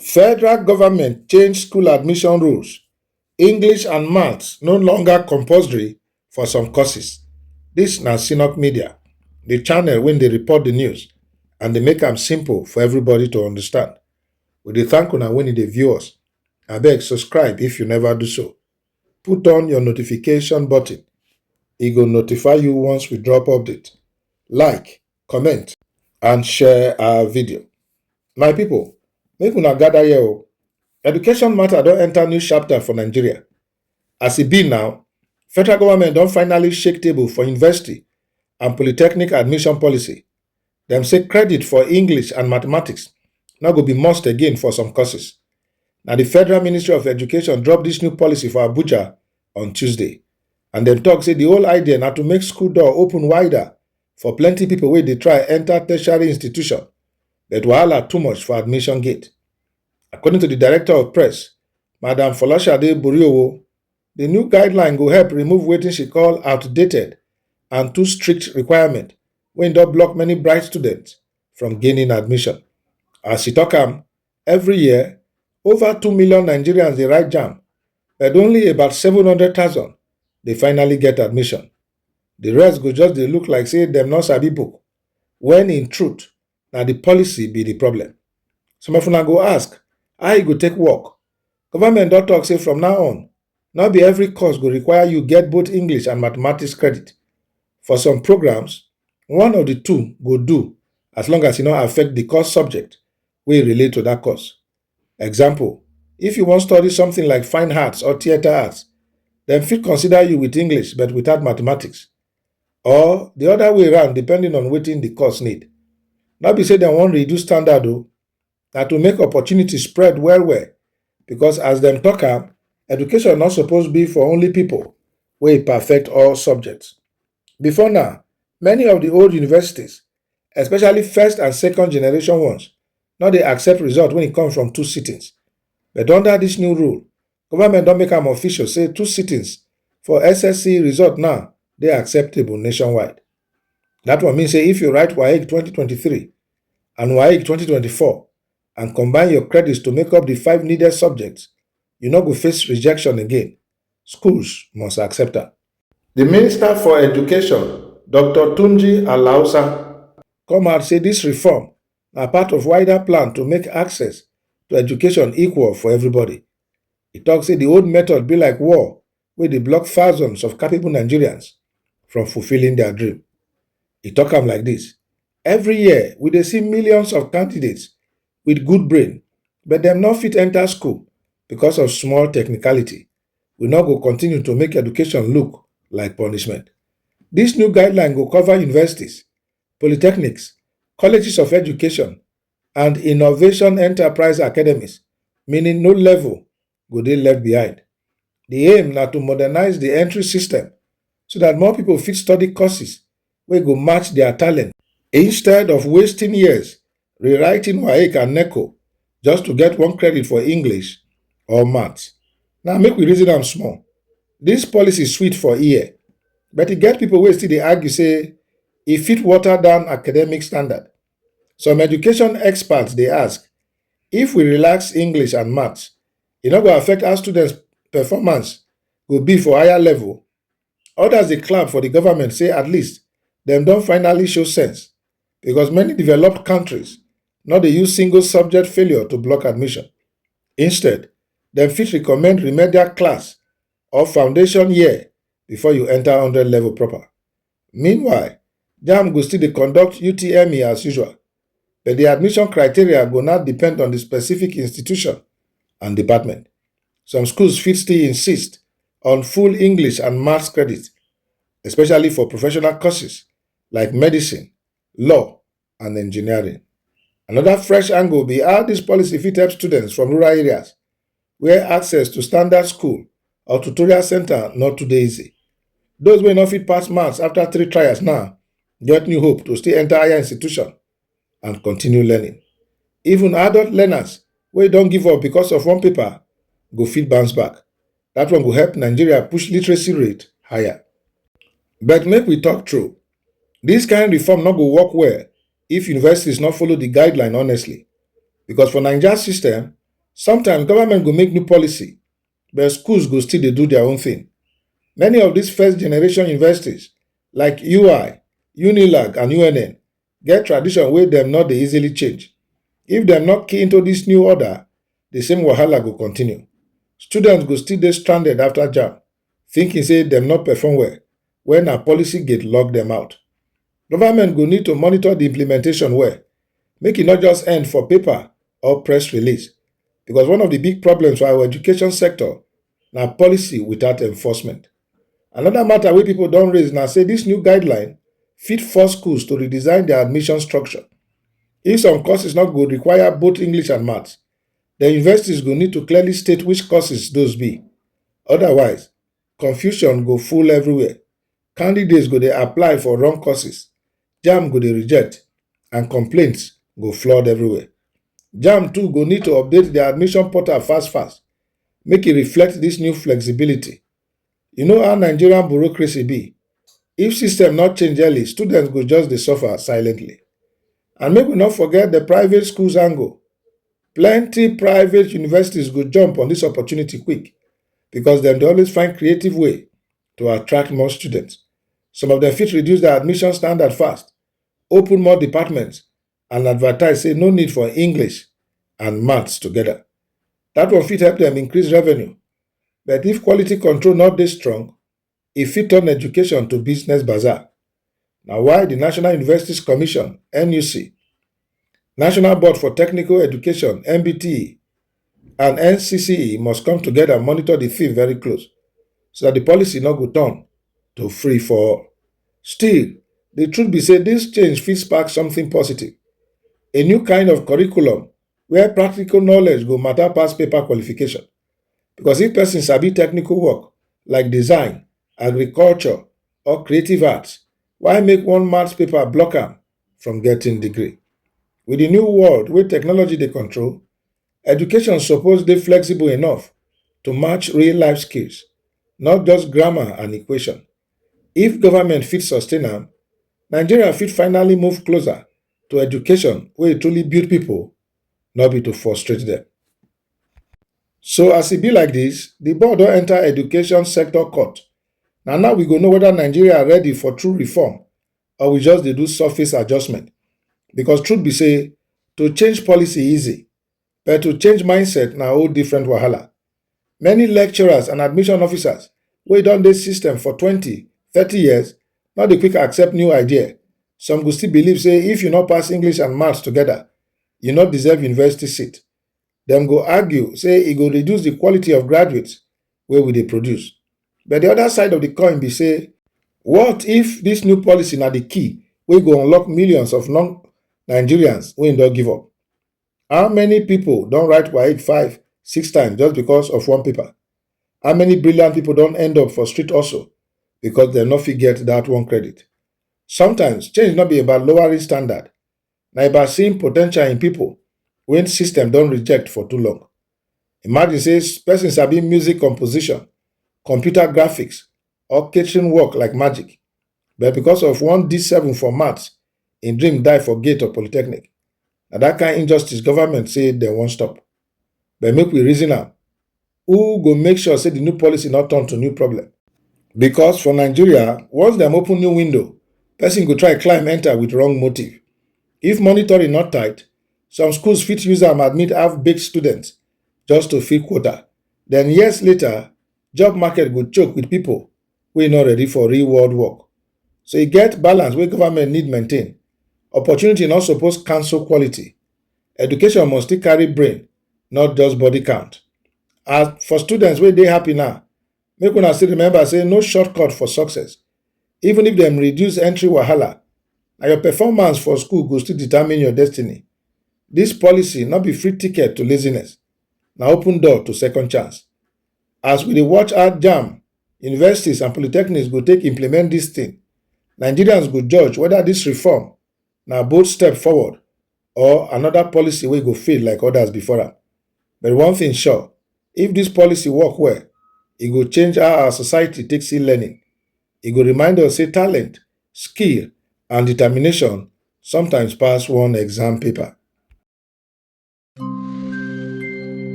Federal government changed school admission rules. English and maths no longer compulsory for some courses. This na Sinok Media, the channel when they report the news and they make am simple for everybody to understand. We dey thank una when they view us. Abeg subscribe if you never do so. Put on your notification button. E go notify you once we drop update. Like, comment, and share our video. My people, make una gather here o. Education matter don enter new chapter for Nigeria. As e be now, federal government don finally shake table for university and polytechnic admission policy. Dem say credit for English and mathematics no go be must again for some courses. Na the Federal Ministry of Education drop dis new policy for Abuja on Tuesday, and dem tok say the whole idea na to make school door open wider for plenty people wey dey try enter tertiary institution, but wahala too much for admission gate. According to the Director of Press, Madam Folashade Boriowo, the new guideline go help remove wetin she call outdated and too strict requirement wey don block many bright students from gaining admission. As she tok am, every year, over 2 million Nigerians dey write JAMB, but only about 700,000 dey finally get admission. The rest go just dey look like say dem no sabi book, when in truth, na the policy be the problem. Some of una go ask, how e go take work? Government don talk say from now on, no be every course go require you get both English and mathematics credit. For some programs, one of the two go do as long as e no affect the course subject wey relate to that course. Example, if you wan study something like fine arts or theatre arts, dem fit consider you with English but without mathematics. Or the other way around depending on wetin the course need. No be say dem wan reduce standard o, na to make opportunity spread well well, because as dem talk am, education no suppose be for only people wey perfect all subjects. Before now, many of the old universities, especially first and second generation ones, no dey accept result when e come from two sittings. But under this new rule, government don make am official say two sittings for SSC result now dey acceptable nationwide. That one mean say if you write WAEC 2023 and WAEC 2024 and combine your credits to make up the 5 needed subjects, you no go face rejection again. Schools must accept am. The Minister for Education, Dr. Tunji Alausa, come out say this reform na part of wider plan to make access to education equal for everybody. E tok say the old method be like war wey dey block thousands of capable Nigerians from fulfilling their dream. E tok am like this: every year we dey see millions of candidates with good brain, but dem no fit enter school because of small technicality. We no go continue to make education look like punishment. This new guideline go cover universities, polytechnics, colleges of education, and innovation enterprise academies, meaning no level go dey left behind. The aim na to modernize the entry system so that more people fit study courses wey go match their talent instead of wasting years rewriting WAEC and NECO just to get one credit for English or maths. Now make we reason am small. This policy sweet for ear, but e get people wey still dey argue say e fit water down academic standard. Some education experts dey ask, if we relax English and maths, e no go affect how students' performance go be for higher level. Others dey clap for the government say at least dem don finally show sense, because many developed countries no dey use single subject failure to block admission. Instead, dem fit recommend remedial class or foundation year before you enter 100 level proper. Meanwhile, JAMB go still dey conduct UTME as usual, but the admission criteria go now depend on the specific institution and department. Some schools fit still insist on full English and maths credit, especially for professional courses like medicine, law, and engineering. Another fresh angle be how this policy fit help students from rural areas where access to standard school or tutorial center not too dey easy. Those wey no fit pass maths after 3 trials now get new hope to still enter higher institution and continue learning. Even adult learners wey don give up because of one paper go fit bounce back. That one go help Nigeria push literacy rate higher. But make we talk true, this kind reform no go work well if universities no follow the guideline honestly, because for Naija system, Sometimes government go make new policy, but schools go still dey do their own thing. Many of these first generation universities like UI, Unilag and UNN get tradition wey dem no dey easily change. If dem not key into this new order, the same wahala go continue. Students go still dey stranded after JAMB, thinking say dem not perform well when na policy gate lock dem out. Government go need to monitor the implementation well, make it not just end for paper or press release. Because one of the big problems for our education sector na policy without enforcement. Another matter wey people don raise na say this new guideline fit force schools to redesign their admission structure. If some courses not go require both English and maths, the universities go need to clearly state which courses those be. Otherwise, confusion go full everywhere. Candidates go dey apply for wrong courses, JAMB go dey reject, and complaints go flood everywhere. JAMB too go need to update their admission portal fast fast, make it reflect this new flexibility. You know how Nigerian bureaucracy be. If system not change early, students go just dey suffer silently. And make we not forget the private schools angle. Plenty private universities go jump on this opportunity quick because dem dey always find creative way to attract more students. Some of them fit reduce their admission standard fast, open more departments, and advertise say no need for English and maths together. That one fit help them increase revenue. But if quality control not dey strong, e fit turn education to business bazaar. Na why the National Universities Commission (NUC), National Board for Technical Education (NBTE), and NCCE must come together and monitor the thing very close so that the policy no go turn to free for all. Still, the truth be say this change fit spark something positive. A new kind of curriculum where practical knowledge go matter pass paper qualification. Because if person sabi technical work like design, agriculture, or creative arts, why make one maths paper block am from getting degree? With the new world where technology dey control, education suppose dey flexible enough to match real life skills, not just grammar and equation. If government fit sustain am, Nigeria fit finally move closer to education wey truly build people, not be to frustrate them. So as e be like this, the board don enter education sector court. Now we go know whether Nigeria ready for true reform or we just dey do surface adjustment. Because truth be say, to change policy easy, but to change mindset na whole different wahala. Many lecturers and admission officers wey don dey system for 20, 30 years no dey quick accept new idea. Some go still believe say if you no pass English and maths together, you no deserve university seat. Dem go argue say e go reduce the quality of graduates wey we dey produce. But the other side of the coin be say, what if this new policy na the key wey go unlock millions of non-Nigerians wey don give up? How many people don write WAEC 5, 6 times just because of one paper? How many brilliant people don end up for street also because dem no fit get that one credit? Sometimes change no be about lowering standard, na about seeing potential in people when system don reject for too long. Imagine say person sabi music composition, computer graphics, or catering work like magic, but because of one D7 for maths, im dream die for gate of polytechnic. Na that kind injustice government say dem wan stop. But make we reason am, who go make sure say the new policy not turn to new problem? Because for Nigeria, once dem open new window, person go try climb enter with wrong motive. If monitoring not tight, some schools fit use am admit half-baked students just to fill quota. Then years later, job market go choke with people wey not ready for real world work. So e get balance wey government need maintain. Opportunity not suppose cancel quality. Education must still carry brain, not just body count. As for students wey dey happy now, make una still remember say no shortcut for success. Even if dem reduce entry wahala, na your performance for school go still determine your destiny. This policy not be free ticket to laziness, na open door to second chance. As we dey watch how JAMB, universities and polytechnics go take implement this thing, Nigerians go judge whether this reform na bold step forward or another policy wey go fail like others before am. But one thing sure, if this policy work well, e go change how our society take see learning. E go remind us say talent, skill, and determination sometimes pass one exam paper.